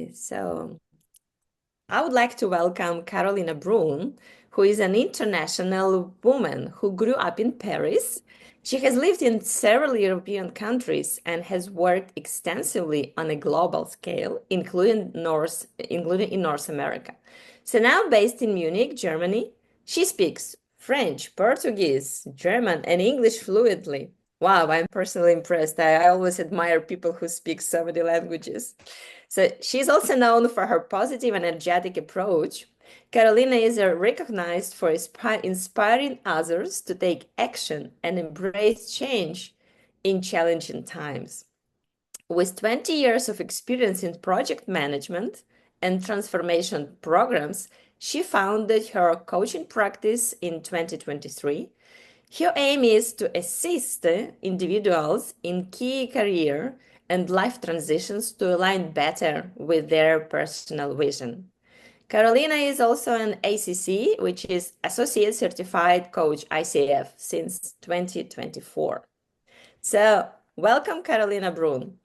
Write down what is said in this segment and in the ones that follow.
Okay, so I would like to welcome Carolina Brunn, who is an international woman who grew up in Paris. She has lived in several European countries and has worked extensively on a global scale, including in North America. So now based in Munich, Germany, she speaks French, Portuguese, German, and English fluently. Wow, I'm personally impressed. I always admire people who speak so many languages. So she's also known for her positive and energetic approach. Carolina is recognized for inspiring others to take action and embrace change in challenging times. With 20 years of experience in project management and transformation programs, she founded her coaching practice in 2023. Her aim is to assist individuals in key career and life transitions to align better with their personal vision. Carolina is also an ACC, which is Associate Certified Coach ICF since 2024. So, welcome, Carolina Brunn.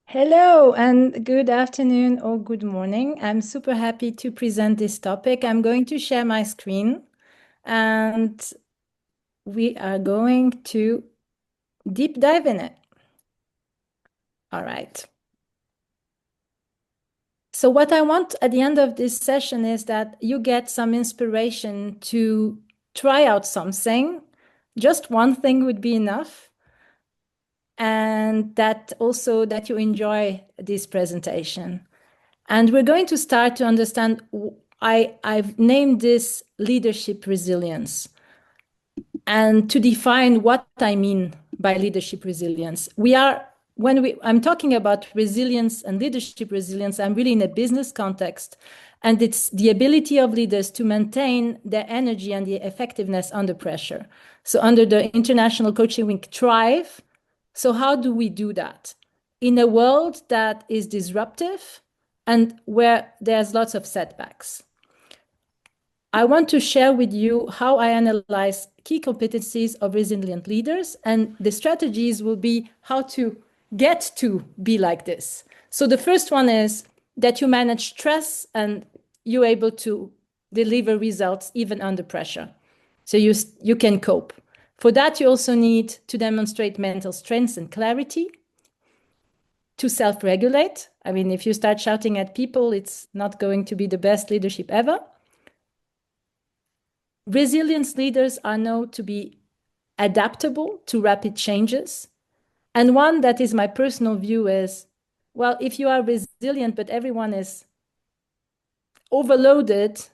Hello and good afternoon or good morning. I'm super happy to present this topic. I'm going to share my screen and we are going to deep dive in it. All right. So what I want at the end of this session is that you get some inspiration to try out something. Just one thing would be enough. And that also that you enjoy this presentation. And we're going to start to understand, I've named this leadership resilience. And to define what I mean by leadership resilience, I'm talking about resilience and leadership resilience, I'm really in a business context. And it's the ability of leaders to maintain their energy and the effectiveness under pressure. So under the International Coaching Week, Thrive. So how do we do that? In a world that is disruptive and where there's lots of setbacks. I want to share with you how I analyze key competencies of resilient leaders, and the strategies will be how to get to be like this. So the first one is that you manage stress and you're able to deliver results even under pressure. So you can cope. For that, you also need to demonstrate mental strength and clarity, to self-regulate. I mean, if you start shouting at people, it's not going to be the best leadership ever. Resilient leaders are known to be adaptable to rapid changes. And one that is my personal view is, well, if you are resilient, but everyone is overloaded,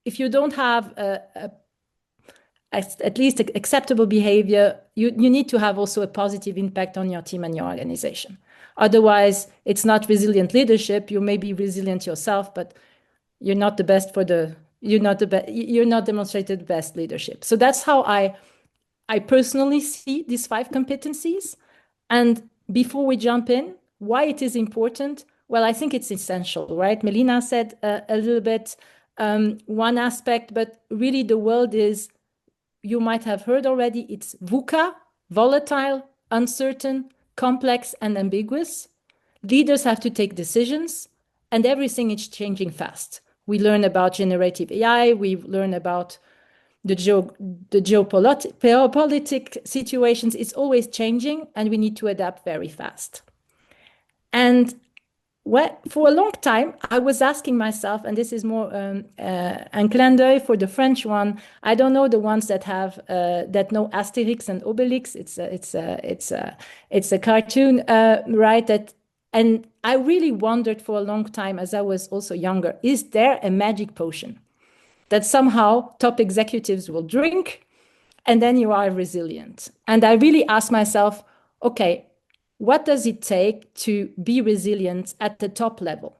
if you don't have at least acceptable behavior, you need to have also a positive impact on your team and your organization. Otherwise, it's not resilient leadership. You may be resilient yourself, but you're not the best you're not demonstrated best leadership. So that's how I personally see these 5 competencies. And before we jump in, why it is important? Well, I think it's essential, right? Melina said a little bit one aspect, but really the world is, you might have heard already, it's VUCA, volatile, uncertain, complex, and ambiguous. Leaders have to take decisions, and everything is changing fast. We learn about generative AI, we learn about the geopolitical situations. It's always changing, and we need to adapt very fast. And for a long time, I was asking myself, and this is more un clin d'oeil for the French one. I don't know the ones that have that know Asterix and Obelix. It's a cartoon, right? And I really wondered for a long time, as I was also younger, is there a magic potion that somehow top executives will drink, and then you are resilient? And I really asked myself, okay, what does it take to be resilient at the top level?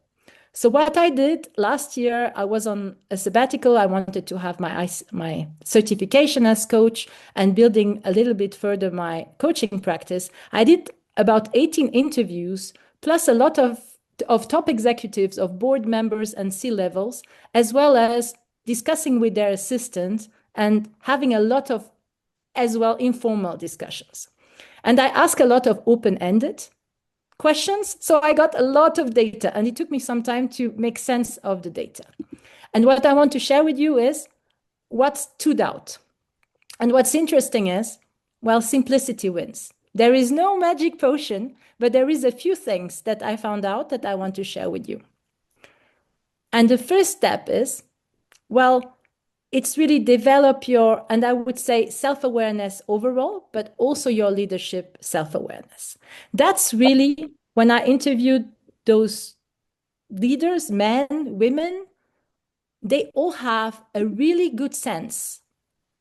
So what I did last year, I was on a sabbatical. I wanted to have my certification as coach and building a little bit further my coaching practice. I did about 18 interviews, plus a lot of top executives, of board members and C-levels, as well as discussing with their assistants and having a lot of, as well, informal discussions. And I ask a lot of open-ended questions. So I got a lot of data, and it took me some time to make sense of the data. And what I want to share with you is what stood out. And what's interesting is, well, simplicity wins. There is no magic potion, but there is a few things that I found out that I want to share with you. And the first step is, well, it's really develop your, and I would say self-awareness overall, but also your leadership self-awareness. That's really, when I interviewed those leaders, men, women, they all have a really good sense.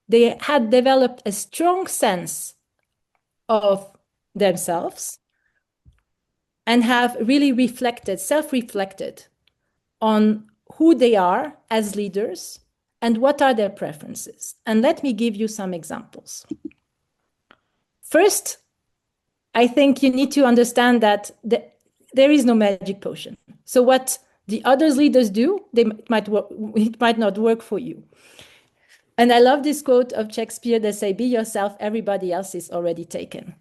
They had developed a strong sense of themselves and have really reflected, self-reflected on who they are as leaders and what are their preferences. And let me give you some examples. First, I think you need to understand that there is no magic potion. So what the other leaders do, it might not work for you. And I love this quote of Shakespeare that say, "Be yourself, everybody else is already taken."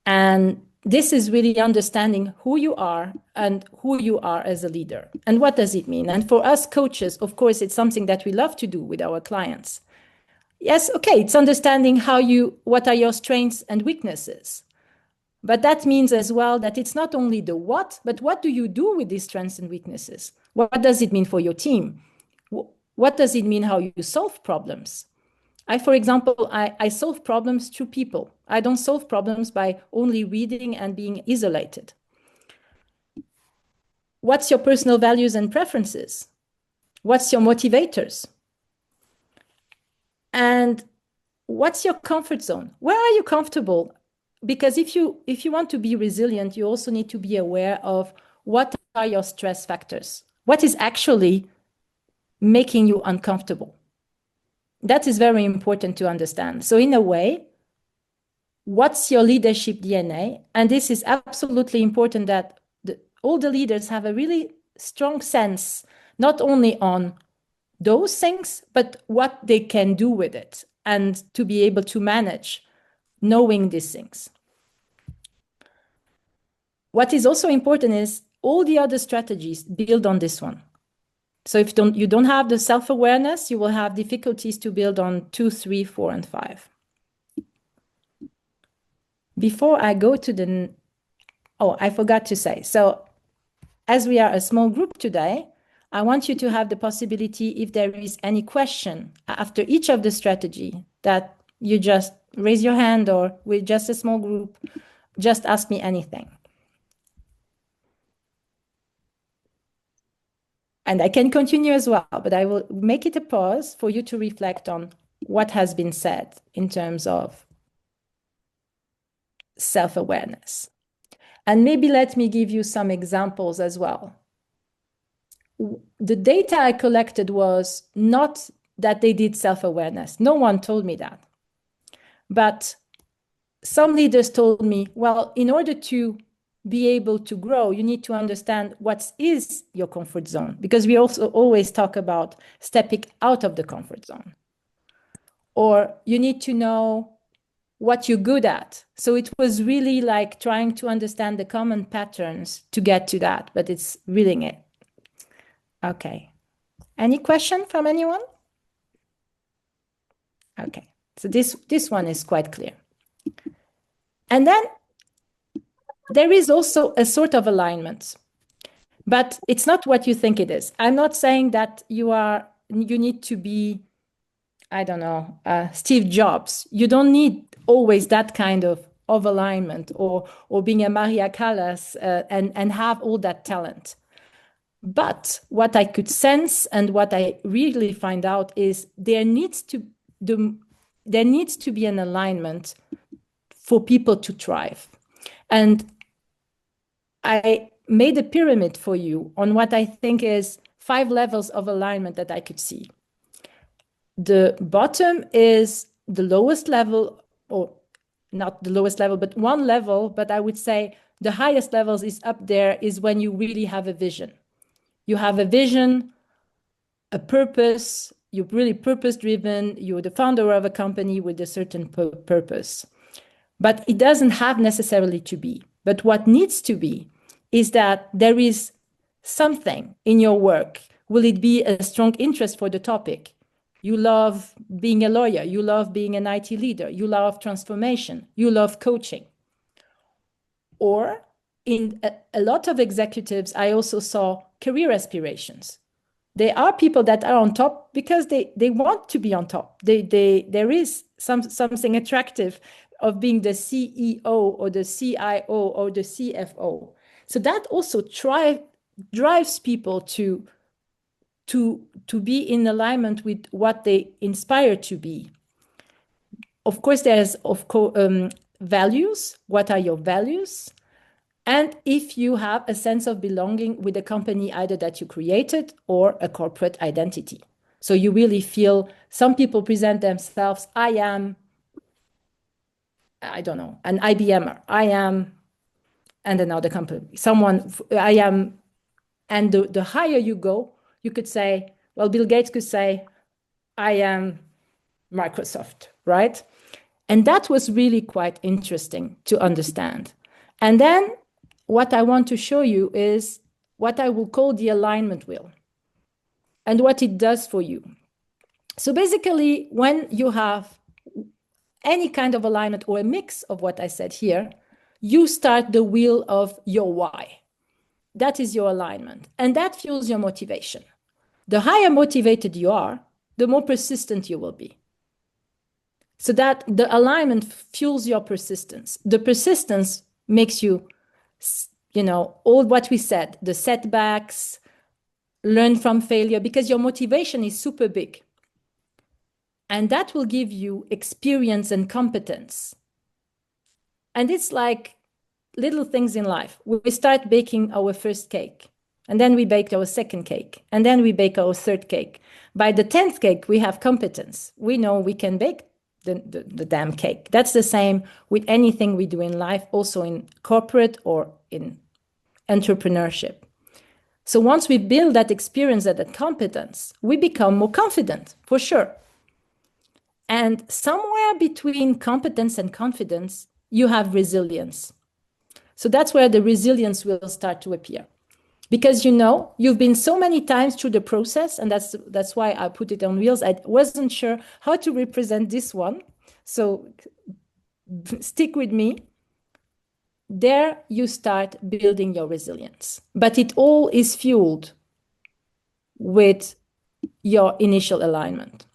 And this is really understanding who you are and who you are as a leader. And what does it mean? And for us coaches, of course, it's something that we love to do with our clients. Yes, okay, it's understanding what are your strengths and weaknesses. But that means as well that it's not only the what, but what do you do with these strengths and weaknesses? What does it mean for your team? What does it mean how you solve problems? For example, I solve problems through people. I don't solve problems by only reading and being isolated. What's your personal values and preferences? What's your motivators? And what's your comfort zone? Where are you comfortable? Because if you want to be resilient, you also need to be aware of what are your stress factors. What is actually making you uncomfortable? That is very important to understand. So in a way, what's your leadership DNA? And this is absolutely important that all the leaders have a really strong sense, not only on those things, but what they can do with it and to be able to manage knowing these things. What is also important is all the other strategies build on this one. So if you don't have the self-awareness, you will have difficulties to build on 2, 3, 4, and 5. Before I go to I forgot to say. So as we are a small group today, I want you to have the possibility, if there is any question after each of the strategy, that you just raise your hand, or with just a small group, just ask me anything. And I can continue as well, but I will make it a pause for you to reflect on what has been said in terms of self-awareness. And maybe let me give you some examples as well. The data I collected was not that they did self-awareness. No one told me that. But some leaders told me, well, in order to be able to grow, you need to understand what is your comfort zone, because we also always talk about stepping out of the comfort zone. Or you need to know what you're good at. So it was really like trying to understand the common patterns to get to that, but it's reading it. Okay. Any question from anyone? Okay. So this one is quite clear. And then there is also a sort of alignment, but it's not what you think it is. I'm not saying that you need to be, I don't know, Steve Jobs. You don't need always that kind of alignment or being a Maria Callas and have all that talent. But what I could sense and what I really find out is there needs to be an alignment for people to thrive. And I made a pyramid for you on what I think is 5 levels of alignment that I could see. The bottom is the lowest level, or not the lowest level, but one level. But I would say the highest levels is up there is when you really have a vision. You have a vision, a purpose, you're really purpose-driven, you're the founder of a company with a certain purpose. But it doesn't have necessarily to be. But what needs to be is that there is something in your work. Will it be a strong interest for the topic? You love being a lawyer. You love being an IT leader. You love transformation. You love coaching. Or in a lot of executives, I also saw career aspirations. There are people that are on top because they want to be on top. There is something attractive of being the CEO or the CIO or the CFO. So that also drives people to be in alignment with what they inspire to be. Of course, there's values. What are your values? And if you have a sense of belonging with a company, either that you created or a corporate identity. So you really feel, some people present themselves, I don't know, an IBMer, I am, and another company, I am, and the higher you go, you could say, well, Bill Gates could say, I am Microsoft, right? And that was really quite interesting to understand. And then what I want to show you is what I will call the alignment wheel and what it does for you. So basically, when you have any kind of alignment or a mix of what I said here, you start the wheel of your why. That is your alignment, and that fuels your motivation. The higher motivated you are, the more persistent you will be. So that the alignment fuels your persistence. The persistence makes you, all what we said, the setbacks, learn from failure, because your motivation is super big. And that will give you experience and competence. And it's like little things in life. We start baking our first cake, and then we bake our second cake, and then we bake our third cake. By the 10th cake, we have competence. We know we can bake the damn cake. That's the same with anything we do in life, also in corporate or in entrepreneurship. So once we build that experience and that competence, we become more confident, for sure. And somewhere between competence and confidence, you have resilience. So that's where the resilience will start to appear. Because you've been so many times through the process, and that's why I put it on wheels. I wasn't sure how to represent this one, so stick with me. There you start building your resilience, but it all is fueled with your initial alignment.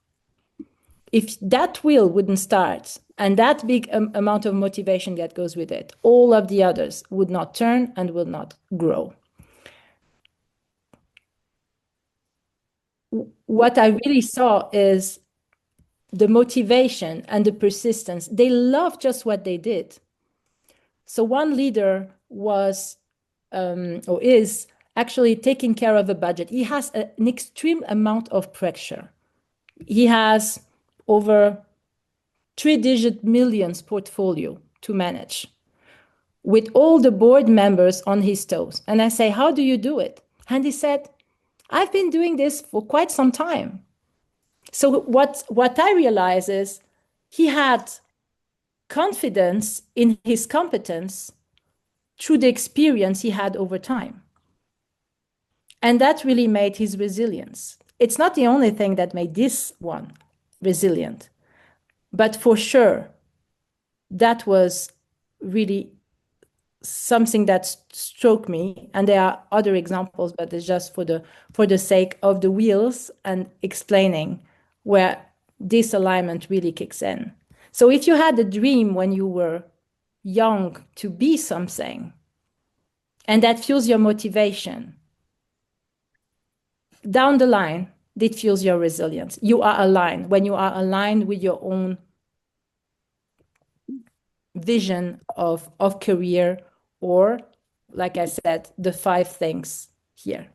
If that wheel wouldn't start and that big amount of motivation that goes with it, all of the others would not turn and will not grow. What I really saw is the motivation and the persistence. They love just what they did. So one leader was or is actually taking care of a budget. He has an extreme amount of pressure. He has over 3-digit millions portfolio to manage with all the board members on his toes. And I say, how do you do it? And he said, I've been doing this for quite some time. So what I realize is he had confidence in his competence through the experience he had over time. And that really made his resilience. It's not the only thing that made this one resilient, but for sure, that was really something that struck me. And there are other examples, but it's just for the sake of the wheels and explaining where this alignment really kicks in. So if you had a dream when you were young to be something, and that fuels your motivation, down the line, it fuels your resilience. You are aligned. When you are aligned with your own vision of career, or, like I said, the 5 things here.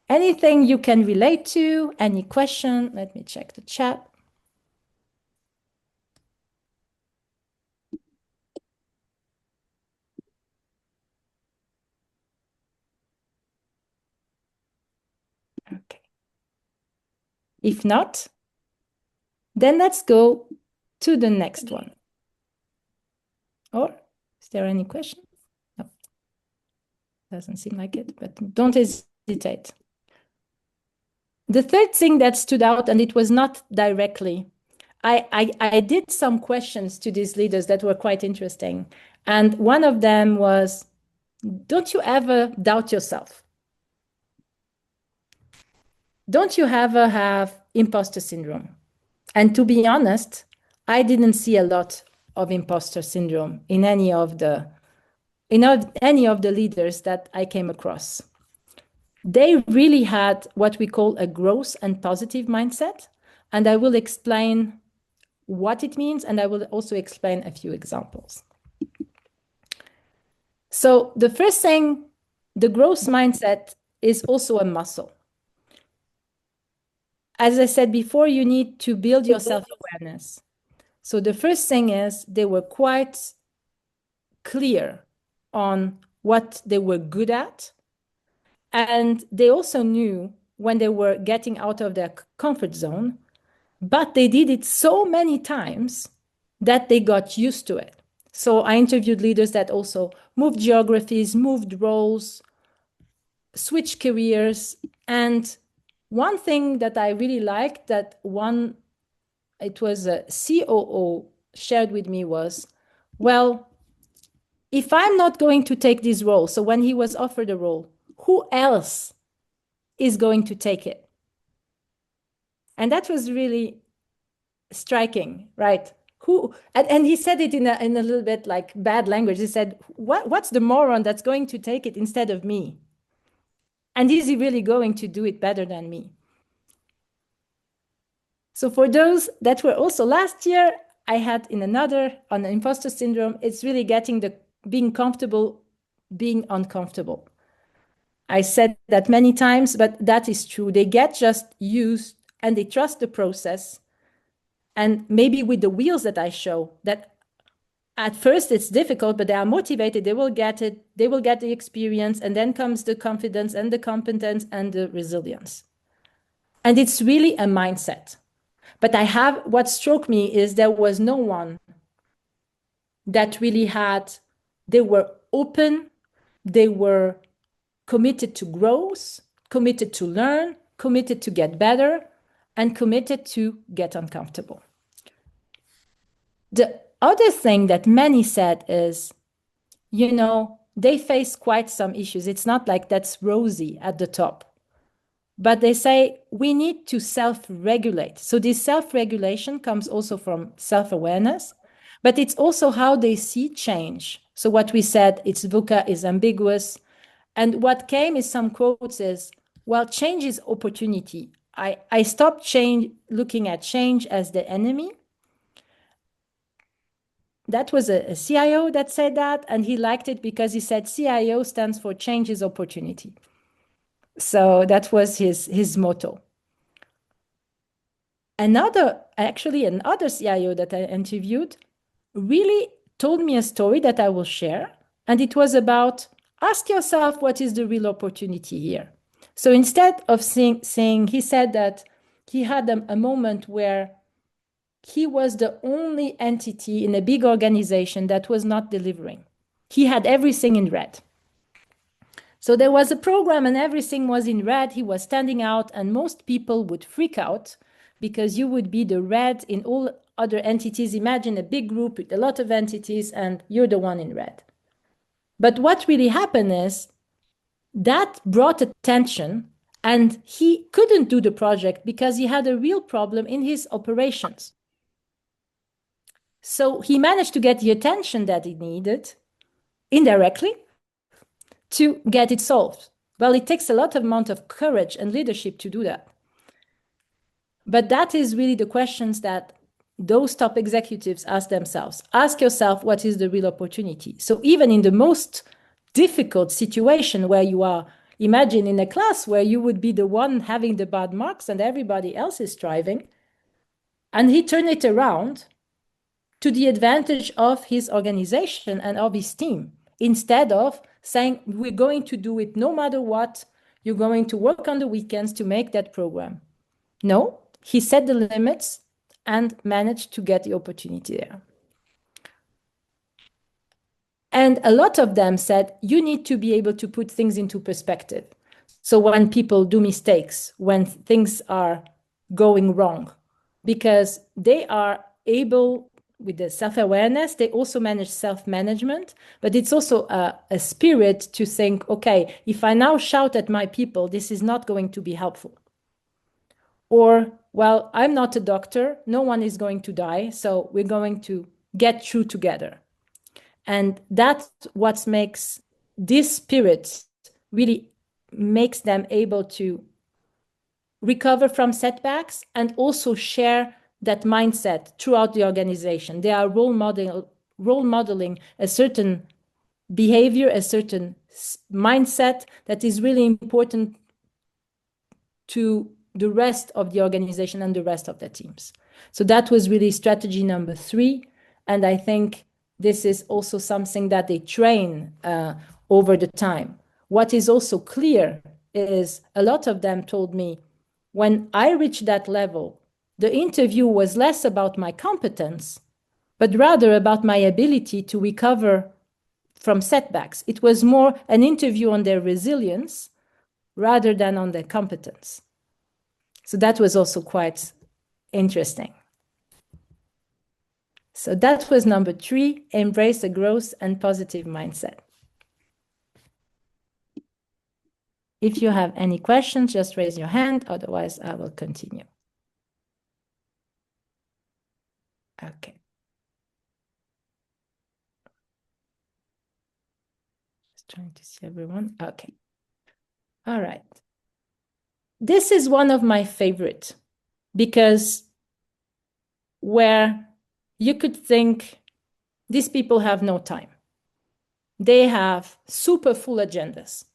Anything you can relate to? Any question? Let me check the chat. Okay. If not, then let's go to the next one. Or is there any question? Doesn't seem like it, but don't hesitate. The third thing that stood out, and it was not directly, I did some questions to these leaders that were quite interesting. And one of them was, don't you ever doubt yourself? Don't you ever have imposter syndrome? And to be honest, I didn't see a lot of imposter syndrome in any of the leaders that I came across. They really had what we call a growth and positive mindset. And I will explain what it means, and I will also explain a few examples. So the first thing, the growth mindset is also a muscle. As I said before, you need to build your self-awareness. So the first thing is they were quite clear on what they were good at. And they also knew when they were getting out of their comfort zone, but they did it so many times that they got used to it. So I interviewed leaders that also moved geographies, moved roles, switched careers. And one thing that I really liked that it was a COO shared with me was, well, if I'm not going to take this role, so when he was offered a role, who else is going to take it? And that was really striking, right? Who? And he said it in a little bit like bad language. He said, what's the moron that's going to take it instead of me? And is he really going to do it better than me? So for those that were also last year, I had on imposter syndrome, it's really being comfortable, being uncomfortable. I said that many times, but that is true. They get just used and they trust the process. And maybe with the wheels that I show, that at first it's difficult, but they are motivated, they will get it, they will get the experience, and then comes the confidence and the competence and the resilience. And it's really a mindset. But what struck me is there was no one that really they were open, they were committed to growth, committed to learn, committed to get better, and committed to get uncomfortable. The other thing that many said is, they face quite some issues. It's not like that's rosy at the top. But they say we need to self-regulate. So this self-regulation comes also from self-awareness, but it's also how they see change. So what we said, its VUCA is ambiguous. And what came is some quotes is, well, change is opportunity. I stopped looking at change as the enemy. That was a CIO that said that, and he liked it because he said CIO stands for change is opportunity. So that was his motto. Another CIO that I interviewed really told me a story that I will share. And it was about, ask yourself, what is the real opportunity here? So instead of saying, he said that he had a moment where he was the only entity in a big organization that was not delivering. He had everything in red. So there was a program and everything was in red. He was standing out and most people would freak out because you would be the red in all other entities. Imagine a big group with a lot of entities and you're the one in red. But what really happened is that brought attention and he couldn't do the project because he had a real problem in his operations. So he managed to get the attention that he needed indirectly to get it solved. Well, it takes a lot of amount of courage and leadership to do that. But that is really the questions that those top executives ask themselves. Ask yourself, what is the real opportunity? So even in the most difficult situation where you are, imagine in a class where you would be the one having the bad marks and everybody else is striving, and he turned it around to the advantage of his organization and of his team, instead of saying, we're going to do it no matter what, you're going to work on the weekends to make that program. No, he set the limits and managed to get the opportunity there. And a lot of them said, you need to be able to put things into perspective. So when people do mistakes, when things are going wrong, because they are able, with the self-awareness, they also manage self-management, but it's also a spirit to think, okay, if I now shout at my people, this is not going to be helpful. Or, well, I'm not a doctor, no one is going to die, so we're going to get through together. And that's what makes this spirit really makes them able to recover from setbacks and also share that mindset throughout the organization. They are role modeling a certain behavior, a certain mindset that is really important to the rest of the organization and the rest of the teams. So that was really strategy number 3. And I think this is also something that they train over the time. What is also clear is a lot of them told me, when I reached that level, the interview was less about my competence, but rather about my ability to recover from setbacks. It was more an interview on their resilience rather than on their competence. So that was also quite interesting. So that was number 3, embrace a growth and positive mindset. If you have any questions, just raise your hand, otherwise I will continue. Okay. Just trying to see everyone. Okay. All right. This is one of my favorite, because where you could think these people have no time. They have super full agendas.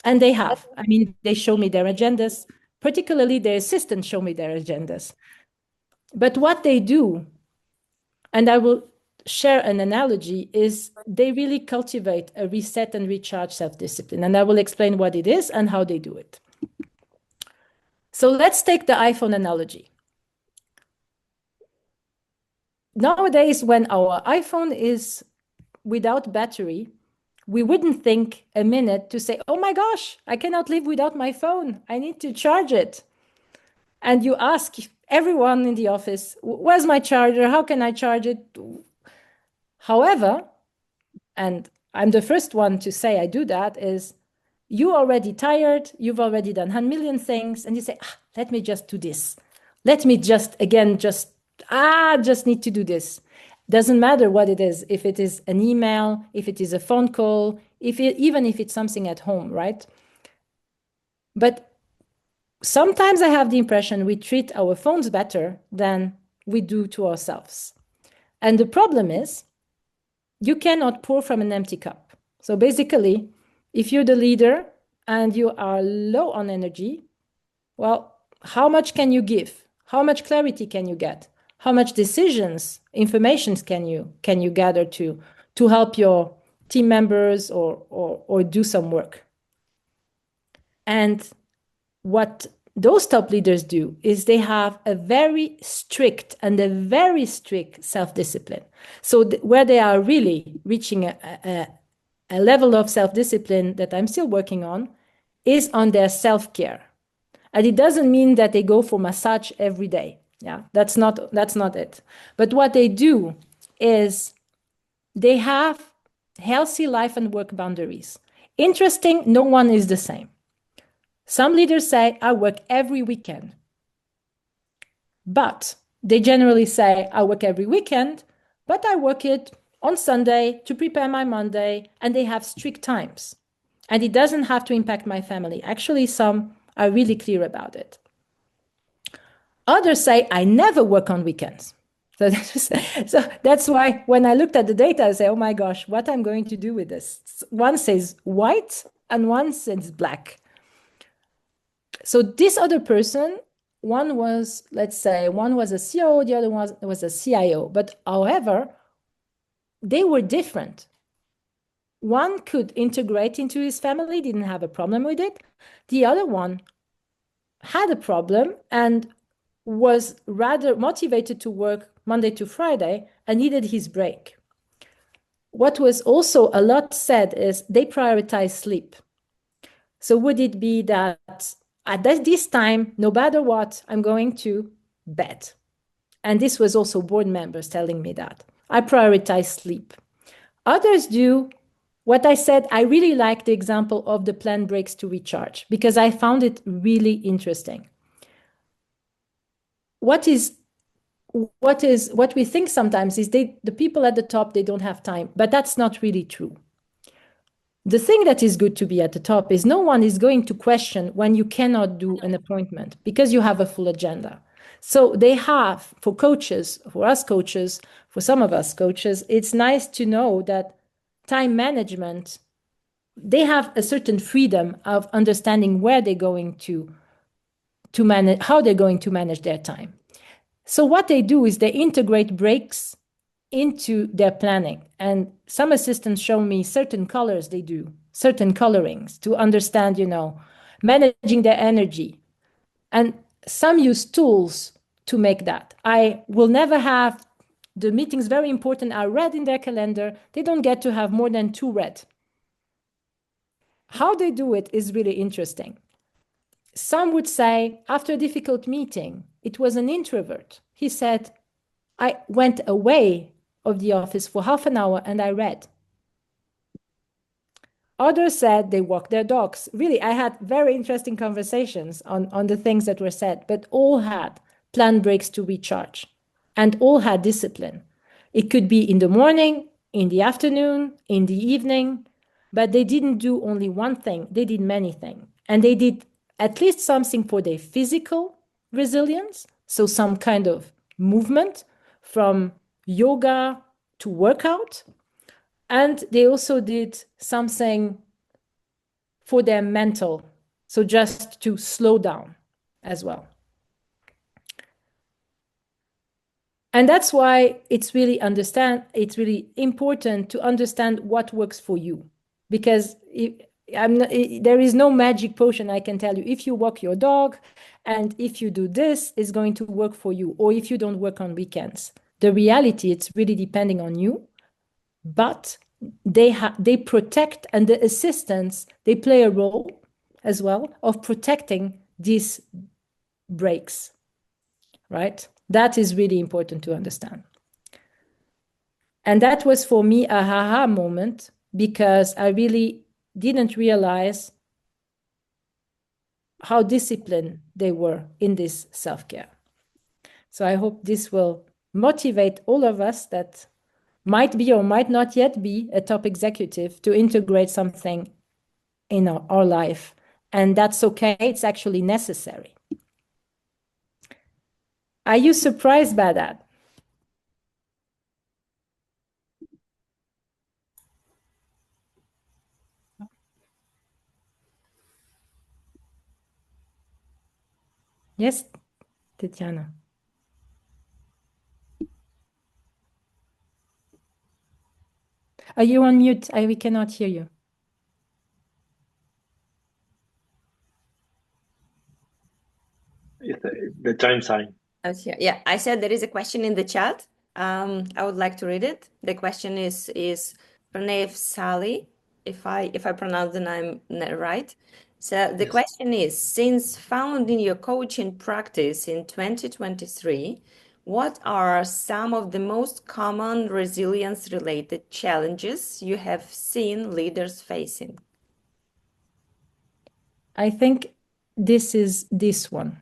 And they have. I mean, they show me their agendas, particularly their assistants show me their agendas. But what they do, and I will share an analogy, is they really cultivate a reset and recharge self-discipline. And I will explain what it is and how they do it. So let's take the iPhone analogy. Nowadays, when our iPhone is without battery, we wouldn't think a minute to say, oh my gosh, I cannot live without my phone. I need to charge it. And you ask everyone in the office, where's my charger? How can I charge it? However, and I'm the first one to say I do that, is you're already tired, you've already done 100 million things, and you say, let me just do this. Let me just need to do this. Doesn't matter what it is, if it is an email, if it is a phone call, even if it's something at home, right? But sometimes I have the impression we treat our phones better than we do to ourselves. And the problem is, you cannot pour from an empty cup. So basically, if you're the leader and you are low on energy, well, how much can you give? How much clarity can you get? How much decisions, informations can you gather to help your team members or do some work? And what those top leaders do is they have a very strict self-discipline. So where they are really reaching a level of self-discipline that I'm still working on is on their self-care. And it doesn't mean that they go for massage every day. Yeah, that's not it. But what they do is they have healthy life and work boundaries. Interesting, no one is the same. Some leaders say, I work every weekend. But they generally say, I work every weekend, but I work it on Sunday to prepare my Monday, and they have strict times. And it doesn't have to impact my family. Actually, some are really clear about it. Others say, I never work on weekends. So that's why when I looked at the data, I say, oh my gosh, what I'm going to do with this? One says white and one says black. So this other person, one was a COO, the other one was a CIO. But however, they were different. One could integrate into his family, didn't have a problem with it. The other one had a problem and was rather motivated to work Monday to Friday and needed his break. what was also a lot said is they prioritize sleep. So would it be that at this time, no matter what, I'm going to bed? And this was also board members telling me that. I prioritize sleep. Others do what I said. I really like the example of the planned breaks to recharge because I found it really interesting. What we think sometimes is the people at the top, they don't have time, but that's not really true. The thing that is good to be at the top is no one is going to question when you cannot do an appointment because you have a full agenda. So they have, for coaches, for us coaches, for some of us coaches, it's nice to know that time management, they have a certain freedom of understanding where they're going to manage, how they're going to manage their time. So what they do is they integrate breaks into their planning. And some assistants show me certain colors they do, certain colorings to understand, managing their energy. And some use tools to make that. I will never have the meetings very important are red in their calendar. They don't get to have more than 2 red. How they do it is really interesting. Some would say, after a difficult meeting, it was an introvert. He said, I went away of the office for half an hour and I read. Others said they walked their dogs. Really, I had very interesting conversations on the things that were said, but all had planned breaks to recharge and all had discipline. It could be in the morning, in the afternoon, in the evening, but they didn't do only one thing. They did many things. And they did at least something for their physical resilience, so some kind of movement from yoga to workout. And they also did something for their mental, so just to slow down as well. And that's why it's really important to understand what works for you, because there is no magic potion I can tell you. If you walk your dog and if you do this, it's going to work for you, or if you don't work on weekends. The reality, it's really depending on you, but they protect, and the assistants, they play a role as well of protecting these breaks, right? That is really important to understand. And that was for me a aha moment, because I really didn't realize how disciplined they were in this self-care. So I hope this will motivate all of us that might be or might not yet be a top executive to integrate something in our life. And that's okay. It's actually necessary. Are you surprised by that? Yes, Tatiana. Are you on mute? We cannot hear you. It's the time sign. Yeah, I said there is a question in the chat. I would like to read it. The question is Pranav Sali, if I pronounce the name right. So the question is, since founding your coaching practice in 2023, what are some of the most common resilience-related challenges you have seen leaders facing? I think this one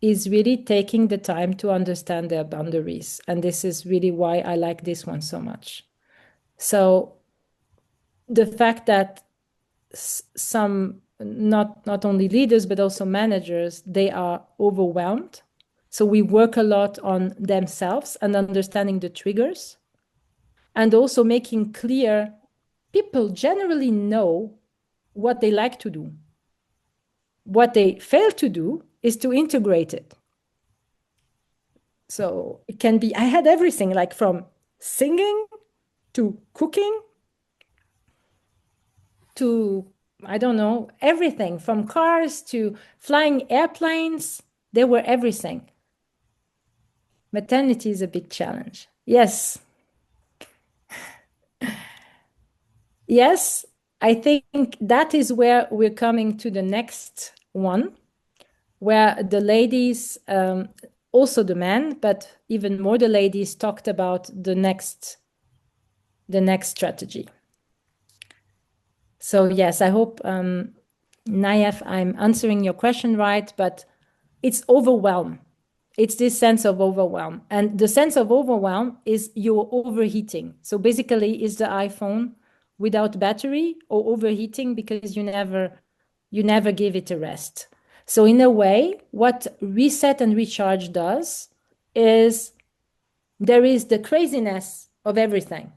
is really taking the time to understand their boundaries. And this is really why I like this one so much. So the fact that some, not only leaders, but also managers, they are overwhelmed. So we work a lot on themselves and understanding the triggers, and also making clear people generally know what they like to do. What they fail to do is to integrate it. So it can be, I had everything, like from singing to cooking to, I don't know, everything from cars to flying airplanes. They were everything. Maternity is a big challenge. Yes. Yes, I think that is where we're coming to the next one, where the ladies, also the men, but even more the ladies, talked about the next strategy. So yes, I hope, Nayef, I'm answering your question right, but it's overwhelm. It's this sense of overwhelm. And the sense of overwhelm is you're overheating. So basically, is the iPhone without battery or overheating because you never give it a rest. So in a way, what reset and recharge does is there is the craziness of everything.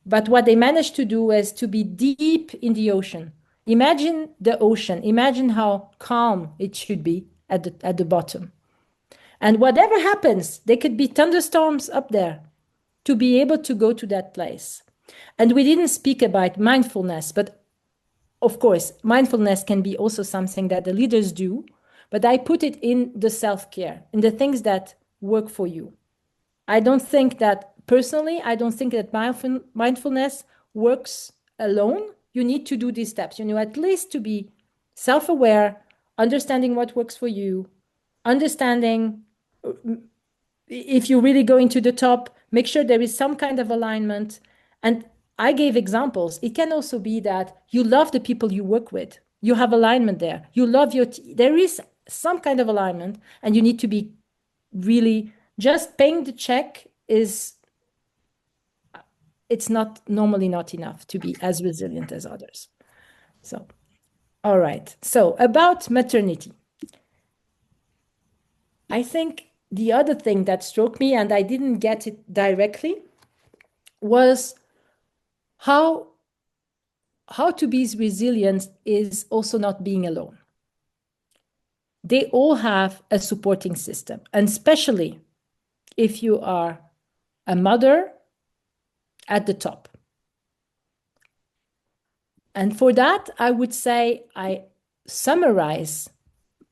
But what they managed to do is to be deep in the ocean. Imagine the ocean. Imagine how calm it should be at the bottom. And whatever happens, there could be thunderstorms up there to be able to go to that place. And we didn't speak about mindfulness, but of course, mindfulness can be also something that the leaders do. But I put it in the self-care, in the things that work for you. I don't think that personally, I don't think that mindfulness works alone. You need to do these steps. You know, at least to be self-aware, understanding what works for you, understanding if you're really going to the top, make sure there is some kind of alignment. And I gave examples. It can also be that you love the people you work with. You have alignment there. You love there is some kind of alignment, and you need to be really just paying the check it's not normally not enough to be as resilient as others. So, all right. So about maternity, I think the other thing that struck me, and I didn't get it directly, was how to be resilient is also not being alone. They all have a supporting system, and especially if you are a mother at the top. And for that, I would say I summarize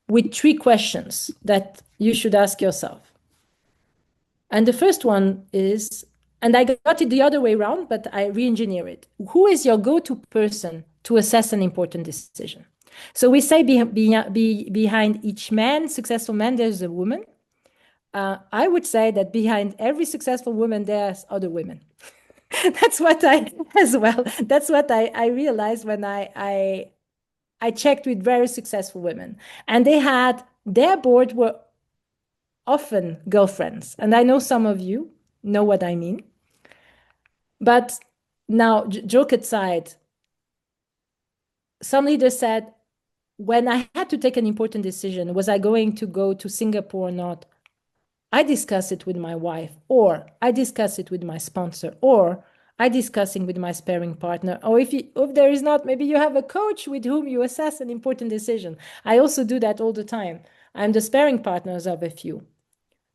with 3 questions that you should ask yourself. And the first one is, and I got it the other way around, but I re-engineer it. Who is your go-to person to assess an important decision? So we say behind each man, successful man, there's a woman. I would say that behind every successful woman, there's other women. That's what I realized when I checked with very successful women, and their board were often girlfriends. And I know some of you know what I mean. But now, joke aside, some leaders said, when I had to take an important decision, was I going to go to Singapore or not? I discuss it with my wife, or I discuss it with my sponsor, or I discussing with my sparring partner, or if there is not, maybe you have a coach with whom you assess an important decision. I also do that all the time. I'm the sparring partners of a few.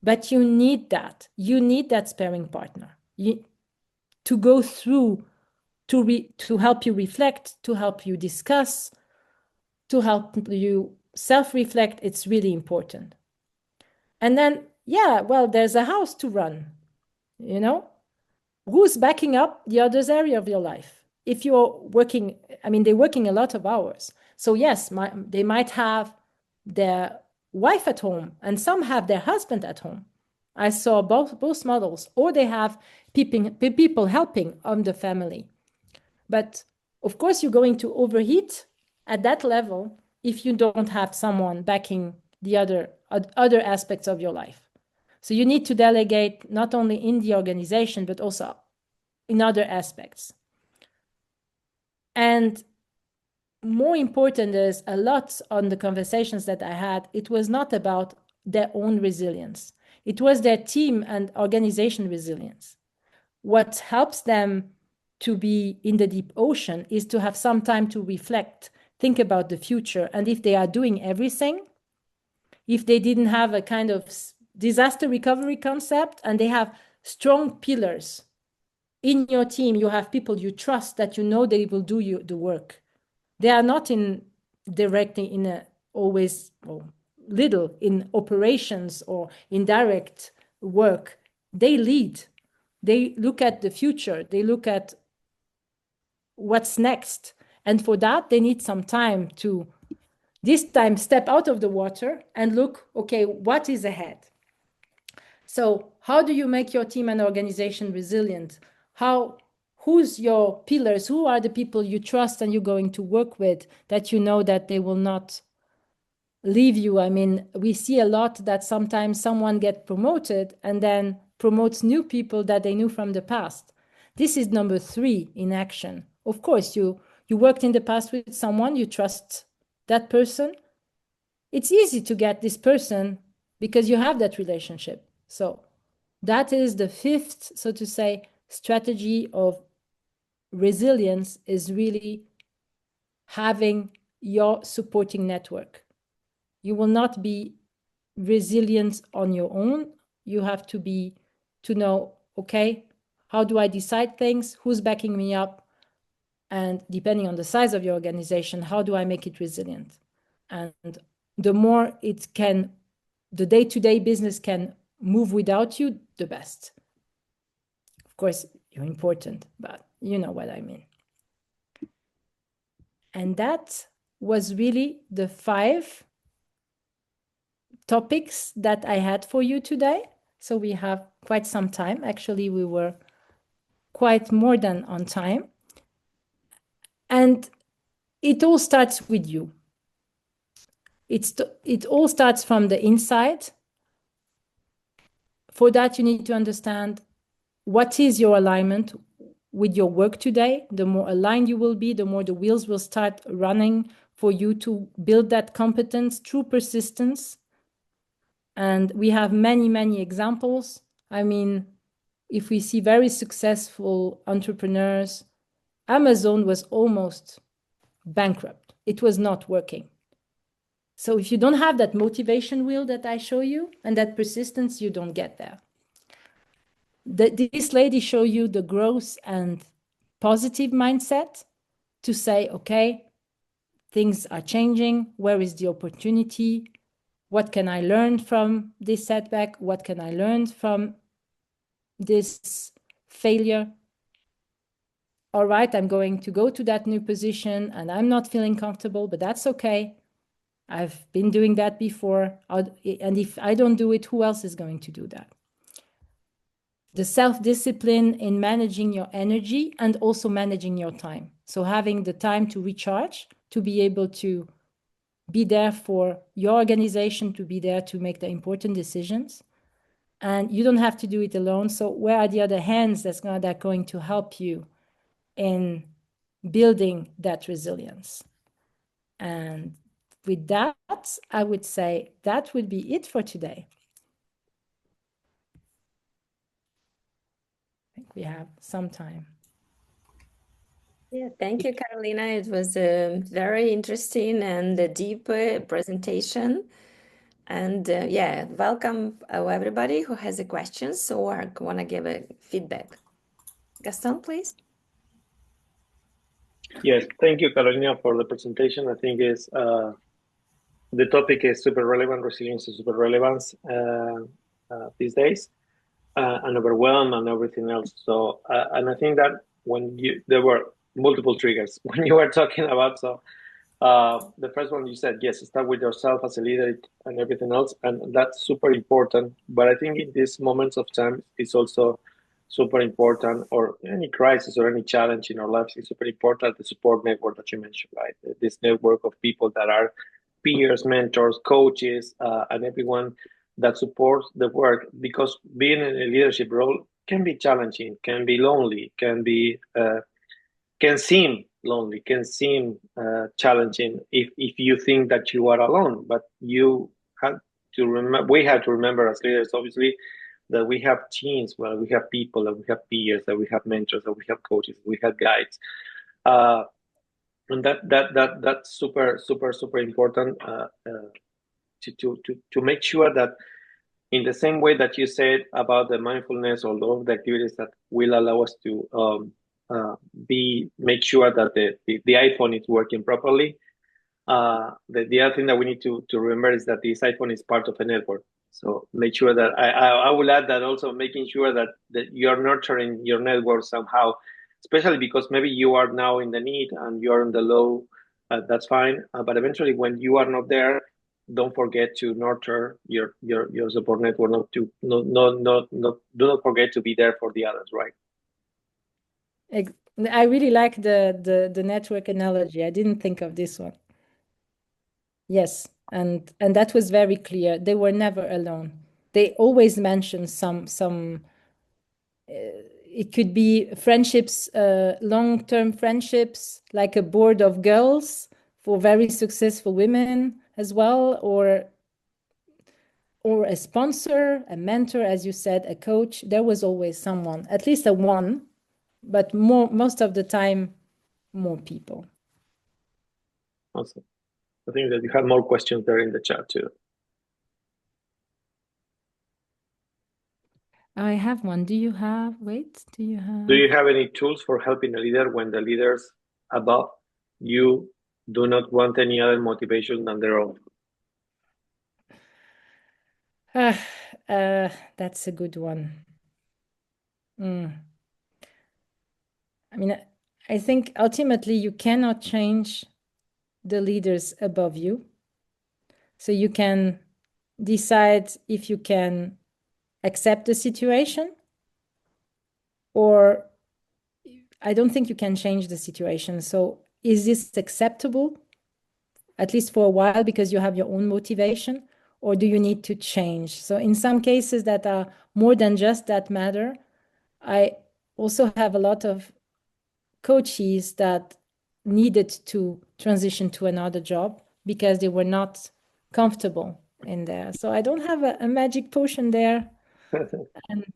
But you need that. You need that sparring partner to go through, to help you reflect, to help you discuss, to help you self-reflect. It's really important. And then, yeah, well, there's a house to run, you know? Who's backing up the other area of your life? If you're working, I mean, they're working a lot of hours. So yes, they might have their wife at home, and some have their husband at home. I saw both models, or they have people helping on the family. But of course, you're going to overheat at that level if you don't have someone backing the other aspects of your life. So you need to delegate not only in the organization, but also in other aspects. And more important is, a lot on the conversations that I had, it was not about their own resilience. It was their team and organization resilience. What helps them to be in the deep ocean is to have some time to reflect, think about the future. And if they are doing everything, if they didn't have a kind of disaster recovery concept, and they have strong pillars in your team, you have people you trust that you know they will do the work. They are not directly in a always little in operations or in direct work. They lead. They look at the future. They look at what's next. And for that, they need some time to, this time, step out of the water and look, okay, what is ahead? So how do you make your team and organization resilient? Who's your pillars? Who are the people you trust and you're going to work with, that you know that they will not leave you? I mean, we see a lot that sometimes someone gets promoted and then promotes new people that they knew from the past. This is number 3 in action. Of course, you worked in the past with someone, you trust that person. It's easy to get this person because you have that relationship. So that is the 5th, so to say, strategy of resilience, is really having your supporting network. You will not be resilient on your own. You have to know, okay, how do I decide things? Who's backing me up? And depending on the size of your organization, how do I make it resilient? And the more the day-to-day business can move without you, the best. Of course, you're important, but you know what I mean. And that was really the 5 topics that I had for you today. So we have quite some time. Actually, we were quite more than on time. And it all starts with you. It all starts from the inside. For that, you need to understand what is your alignment with your work today. The more aligned you will be, the more the wheels will start running for you to build that competence through persistence. And we have many, many examples. I mean, if we see very successful entrepreneurs, Amazon was almost bankrupt. It was not working. So if you don't have that motivation wheel that I show you and that persistence, you don't get there. This lady show you the growth and positive mindset to say, okay, things are changing. Where is the opportunity? What can I learn from this setback? What can I learn from this failure? All right, I'm going to go to that new position and I'm not feeling comfortable, but that's okay. I've been doing that before. And if I don't do it, who else is going to do that? The self-discipline in managing your energy and also managing your time. So having the time to recharge, to be able to be there for your organization, to be there to make the important decisions. And you don't have to do it alone. So where are the other hands that are going to help you in building that resilience? And with that, I would say that would be it for today. I think we have some time. Yeah, thank you, Carolina. It was a very interesting and a deep presentation. And yeah, welcome everybody who has a questions or want to give a feedback. Gaston, please. Yes, thank you, Carolina, for the presentation. I think the topic is super relevant. Resilience is super relevant these days, and overwhelm and everything else. So, and I think that there were multiple triggers when you were talking about. So, the first one you said, yes, start with yourself as a leader and everything else, and that's super important. But I think in these moments of time, it's also super important, or any crisis or any challenge in our lives, it's super important, the support network that you mentioned, right? This network of people that are peers, mentors, coaches, and everyone that supports the work, because being in a leadership role can be challenging, can be lonely, can seem lonely, can seem challenging if you think that you are alone. But you have to remember, we have to remember as leaders, obviously, that we have teams, well, we have people, that we have peers, that we have mentors, that we have coaches, we have guides, and that's super important to make sure that, in the same way that you said about the mindfulness or all of the activities that will allow us to make sure that the iPhone is working properly. The other thing that we need to remember is that this iPhone is part of a network. So make sure that I will add that also, making sure that you're nurturing your network somehow, especially because maybe you are now in the need and you are in the low. That's fine, but eventually, when you are not there, don't forget to nurture your support network. Not to do not forget to be there for the others, right? I really like the network analogy. I didn't think of this one. Yes, and that was very clear. They were never alone. They always mentioned some. It could be friendships, long-term friendships, like a board of girls for very successful women as well, or a sponsor, a mentor, as you said, a coach. There was always someone, at least a one, but most of the time, more people. Awesome. I think that you have more questions there in the chat too. I have one. Do you have any tools for helping a leader when the leaders above you do not want any other motivation than their own? That's a good one. I mean, I think ultimately you cannot change the leaders above you. So you can decide if you can accept the situation, or I don't think you can change the situation. So is this acceptable, at least for a while, because you have your own motivation, or do you need to change? So in some cases that are more than just that matter, I also have a lot of coaches that needed to transition to another job because they were not comfortable in there. So I don't have a magic potion there. And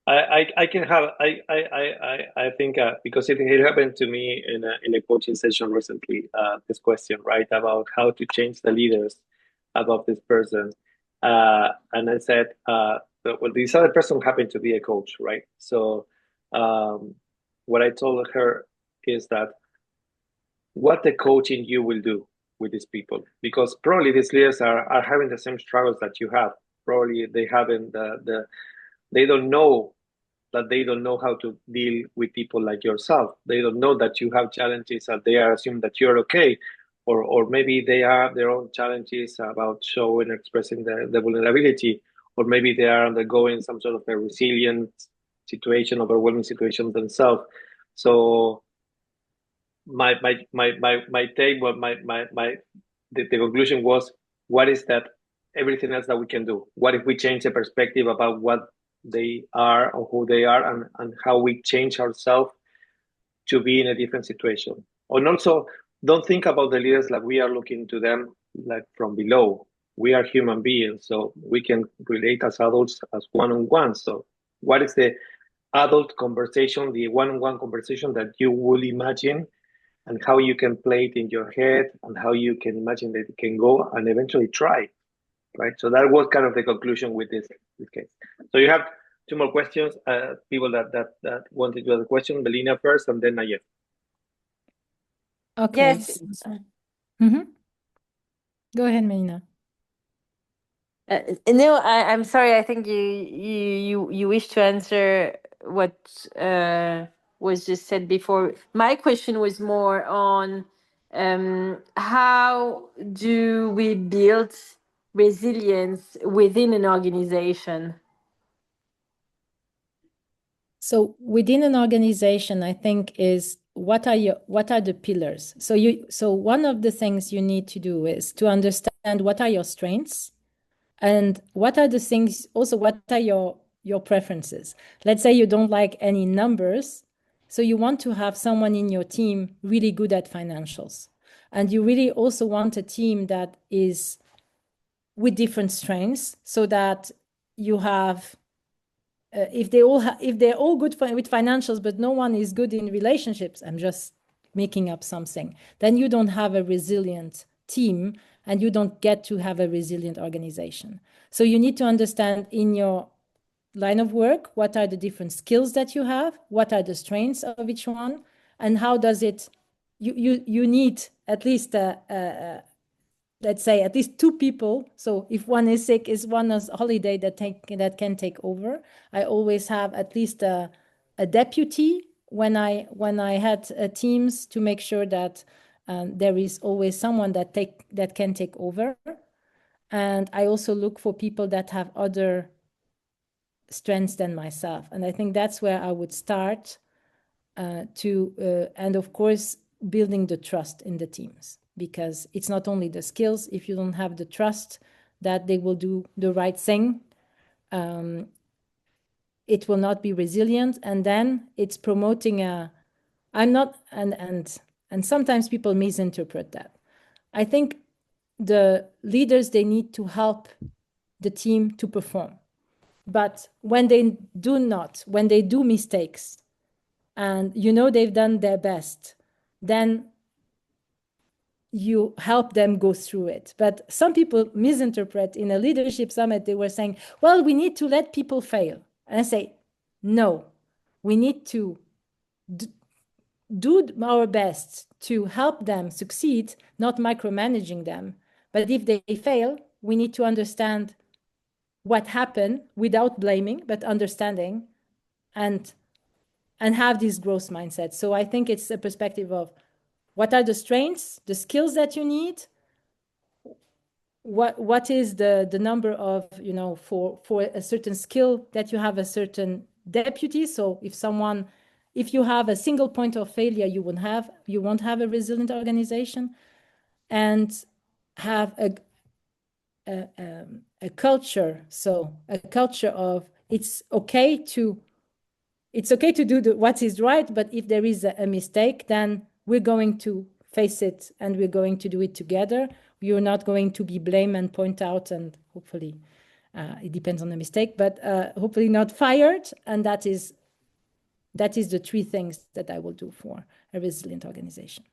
I can have I think because it happened to me in a coaching session recently, this question, right, about how to change the leaders above this person, and I said, well, this other person happened to be a coach, right? So what I told her is that what the coaching you will do with these people, because probably these leaders are having the same struggles that you have. Probably they haven't they don't know that they don't know how to deal with people like yourself. They don't know that you have challenges and they are assuming that you're okay. Or maybe they have their own challenges about showing, expressing the vulnerability, or maybe they are undergoing some sort of a resilient situation, overwhelming situation themselves. So my take, well, the conclusion was, what is that everything else that we can do? What if we change the perspective about what they are or who they are, and how we change ourselves to be in a different situation? And also, don't think about the leaders like we are looking to them like from below. We are human beings, so we can relate as adults as one-on-one. So what is the adult conversation, the one-on-one conversation that you will imagine, and how you can play it in your head, and how you can imagine that it can go and eventually try, right? So that was kind of the conclusion with this case. So you have two more questions, people that wanted to ask a question. Melina first, and then Nayef. okay. Yes. Go ahead, Melina. No, I'm sorry. I think you wish to answer what was just said before. My question was more on how do we build resilience within an organization? So within an organization, I think is what are the pillars? So one of the things you need to do is to understand what are your strengths, and what are the things, also what are your preferences. Let's say you don't like any numbers, so you want to have someone in your team really good at financials, and you really also want a team that is with different strengths, so that you have if they're all good with financials, but no one is good in relationships, I'm just making up something, then you don't have a resilient team, and you don't get to have a resilient organization. So you need to understand in your line of work, what are the different skills that you have, what are the strengths of each one, and how does it, you need at least let's say at least two people. So if one is sick, is one on holiday that can take over. I always have at least a deputy when I had teams, to make sure that there is always someone that can take over. And I also look for people that have other strengths than myself. And I think that's where I would start and of course, building the trust in the teams, because it's not only the skills. If you don't have the trust that they will do the right thing, it will not be resilient. And then it's promoting and sometimes people misinterpret that. I think the leaders, they need to help the team to perform. But when they do mistakes, and they've done their best, then you help them go through it. But some people misinterpret. In a leadership summit, they were saying, well, we need to let people fail. And I say, no, we need to do our best to help them succeed, not micromanaging them. But if they fail, we need to understand what happened without blaming, but understanding, and have this growth mindset. So I think it's a perspective of what are the strengths, the skills that you need, what is the number of, for a certain skill that you have a certain deputy. So if you have a single point of failure, you won't have a resilient organization. And have a culture. So a culture of it's okay to do what is right, but if there is a mistake, then we're going to face it and we're going to do it together. You're not going to be blamed and point out, and hopefully it depends on the mistake, but hopefully not fired. And that is the three things that I will do for a resilient organization.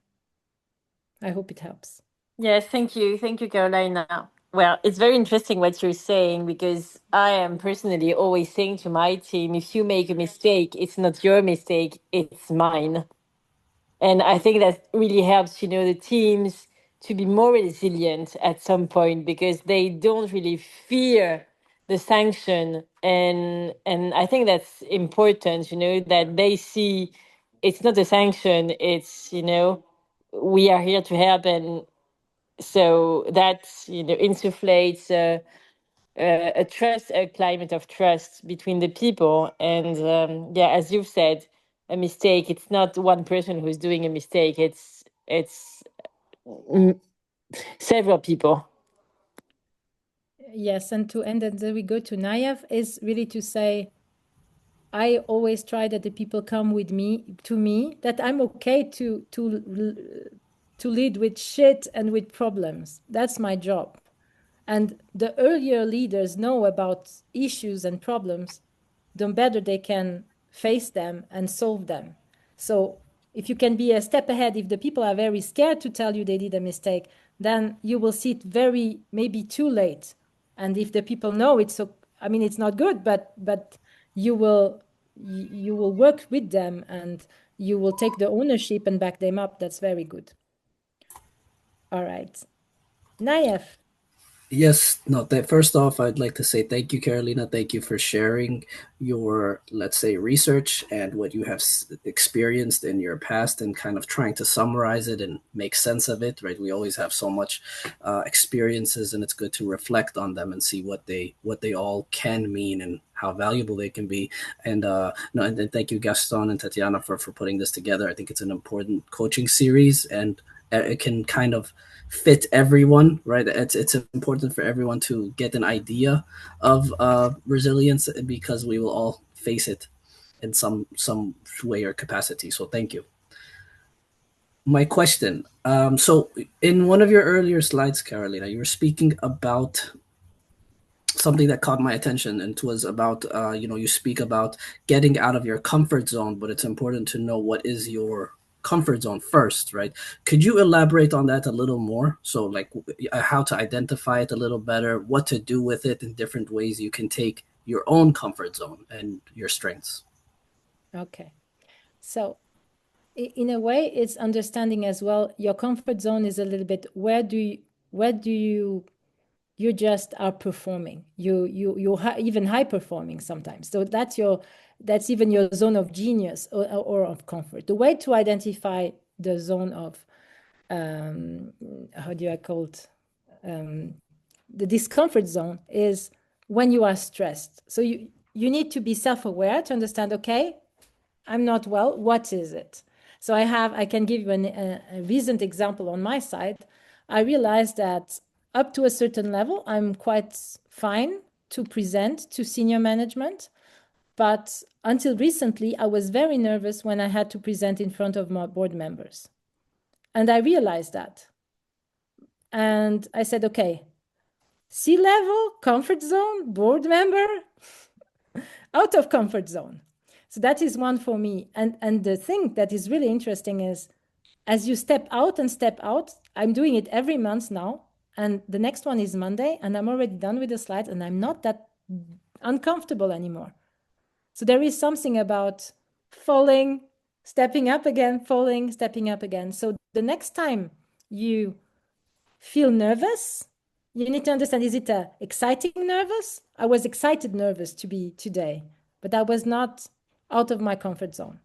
I hope it helps. Yes, thank you. Thank you, Carolina. Well, it's very interesting what you're saying, because I am personally always saying to my team, if you make a mistake, it's not your mistake, it's mine. And I think that really helps, the teams to be more resilient at some point, because they don't really fear the sanction. And I think that's important, that they see it's not a sanction, it's, we are here to help. And so that insufflates a climate of trust between the people. And as you've said, a mistake, it's not one person who's doing a mistake, it's several people. Yes, and to end, and then we go to Nayef, is really to say, I always try that the people come to me, that I'm okay to lead with shit and with problems. That's my job. And the earlier leaders know about issues and problems, the better they can face them and solve them. So if you can be a step ahead, if the people are very scared to tell you they did a mistake, then you will see it maybe too late. And if the people know it's not good, but you will work with them and you will take the ownership and back them up. That's very good. All right. Nayef. Yes, no, first off, I'd like to say thank you, Carolina. Thank you for sharing your, let's say, research and what you have experienced in your past, and kind of trying to summarize it and make sense of it, right? We always have so much experiences, and it's good to reflect on them and see what they all can mean and how valuable they can be. And and thank you, Gaston and Tatiana, for putting this together. I think it's an important coaching series, and it can kind of fit everyone, right? It's important for everyone to get an idea of resilience, because we will all face it in some way or capacity. So thank you. My question, so in one of your earlier slides, Carolina, you were speaking about something that caught my attention, and it was about you speak about getting out of your comfort zone, but it's important to know what is your comfort zone first, right? Could you elaborate on that a little more? So like how to identify it a little better, what to do with it, in different ways you can take your own comfort zone and your strengths. Okay. So in a way, it's understanding as well, your comfort zone is a little bit, where do you You just are performing. You're even high performing sometimes. So that's even your zone of genius or of comfort. The way to identify the zone of how do I call it? The discomfort zone is when you are stressed. So you need to be self-aware to understand, okay, I'm not well, what is it? So I can give you a recent example on my side. I realized that up to a certain level, I'm quite fine to present to senior management. But until recently, I was very nervous when I had to present in front of my board members. And I realized that. And I said, okay, C-level, comfort zone, board member, out of comfort zone. So that is one for me. And the thing that is really interesting is as you step out and step out, I'm doing it every month now. And the next one is Monday, and I'm already done with the slides, and I'm not that uncomfortable anymore. So there is something about falling, stepping up again, falling, stepping up again. So the next time you feel nervous, you need to understand, is it a exciting nervous? I was excited nervous to be today, but I was not out of my comfort zone.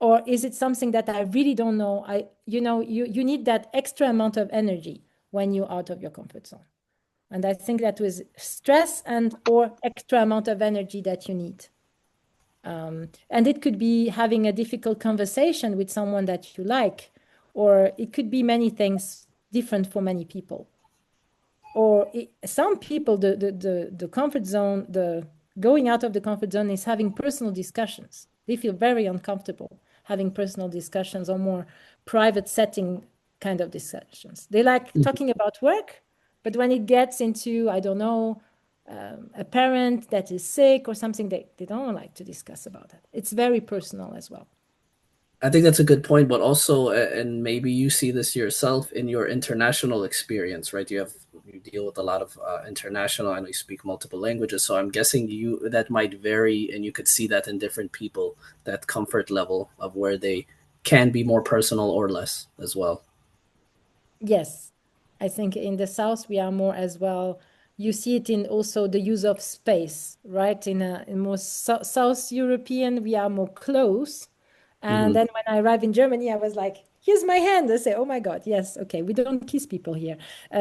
Or is it something that I really don't know? You need that extra amount of energy when you're out of your comfort zone. And I think that was stress and or extra amount of energy that you need. And it could be having a difficult conversation with someone that you like, or it could be many things different for many people. Or some people, the comfort zone, the going out of the comfort zone is having personal discussions. They feel very uncomfortable having personal discussions or more private setting kind of discussions. They like talking about work, but when it gets into, I don't know, a parent that is sick or something, they don't like to discuss about that. It's very personal as well. I think that's a good point, but also, and maybe you see this yourself in your international experience, right? You deal with a lot of international. I know you speak multiple languages, so I'm guessing that might vary, and you could see that in different people, that comfort level of where they can be more personal or less as well. Yes, I think in the South we are more as well. You see it in also the use of space, right? In most South European, we are more close. And then when I arrived in Germany, I was like, here's my hand. I say, oh my God, yes, okay, we don't kiss people here.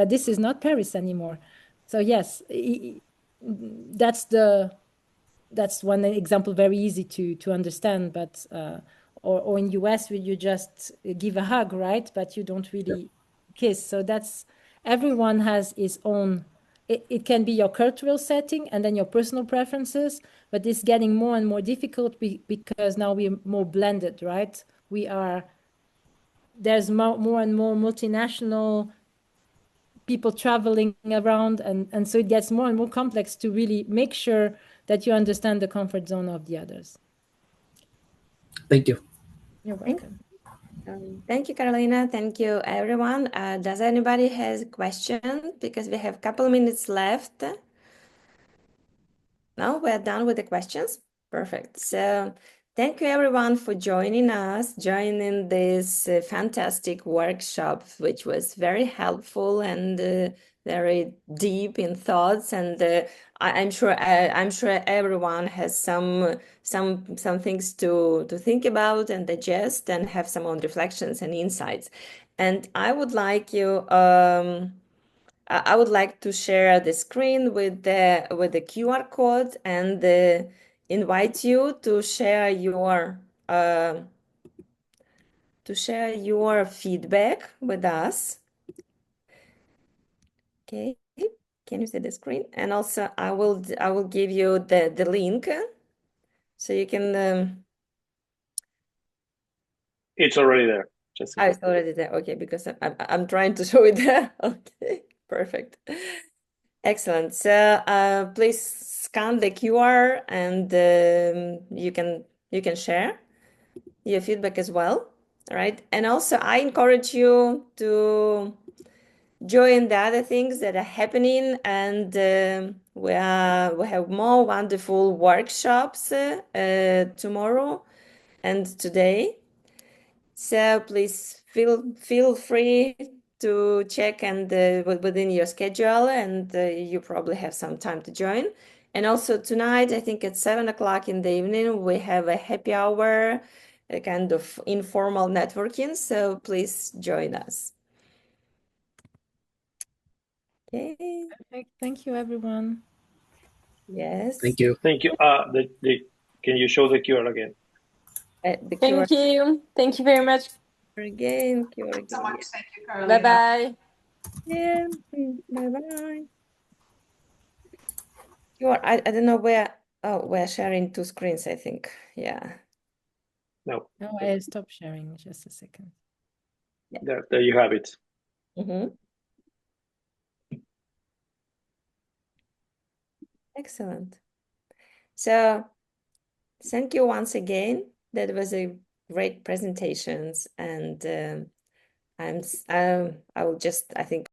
This is not Paris anymore. So yes, that's one example, very easy to understand. But or in US, where you just give a hug, right? But you don't really kiss. So that's everyone has his own. It can be your cultural setting and then your personal preferences, but it's getting more and more difficult because now we're more blended, right? There's more and more multinational people traveling around, and so it gets more and more complex to really make sure that you understand the comfort zone of the others. Thank you. You're welcome. Thank you, Carolina. Thank you, everyone. Does anybody has a question? Because we have a couple of minutes left. No, we're done with the questions. Perfect. So thank you, everyone, for joining us, joining this fantastic workshop, which was very helpful and very deep in thoughts. And I'm sure everyone has some things to think about and digest and have some own reflections and insights. And I would like you. I would like to share the screen with the QR code and invite you to share your feedback with us. Okay, can you see the screen? And also, I will give you the link so you can. It's already there. Jessica. It's already there. Okay, because I'm trying to show it there. Okay, perfect. Excellent. So please scan the QR and you can share your feedback as well. All right. And also I encourage you to join the other things that are happening, and we have more wonderful workshops tomorrow and today. So please feel free to check and within your schedule, and you probably have some time to join. And also tonight, I think at 7 o'clock in the evening, we have a happy hour, a kind of informal networking. So please join us. Okay. Perfect. Thank you, everyone. Yes. Thank you. Thank you. Can you show the QR again? The QR Thank you. Thank you very much. again. QR Thanks so again. much. Thank you, Carolina. Bye-bye. Yeah. Bye-bye. I don't know where. Oh, we're sharing two screens, I think. Yeah. No. No, I stopped sharing. Just a second. There you have it. Excellent. So thank you once again. That was a great presentations, and I will just, I think,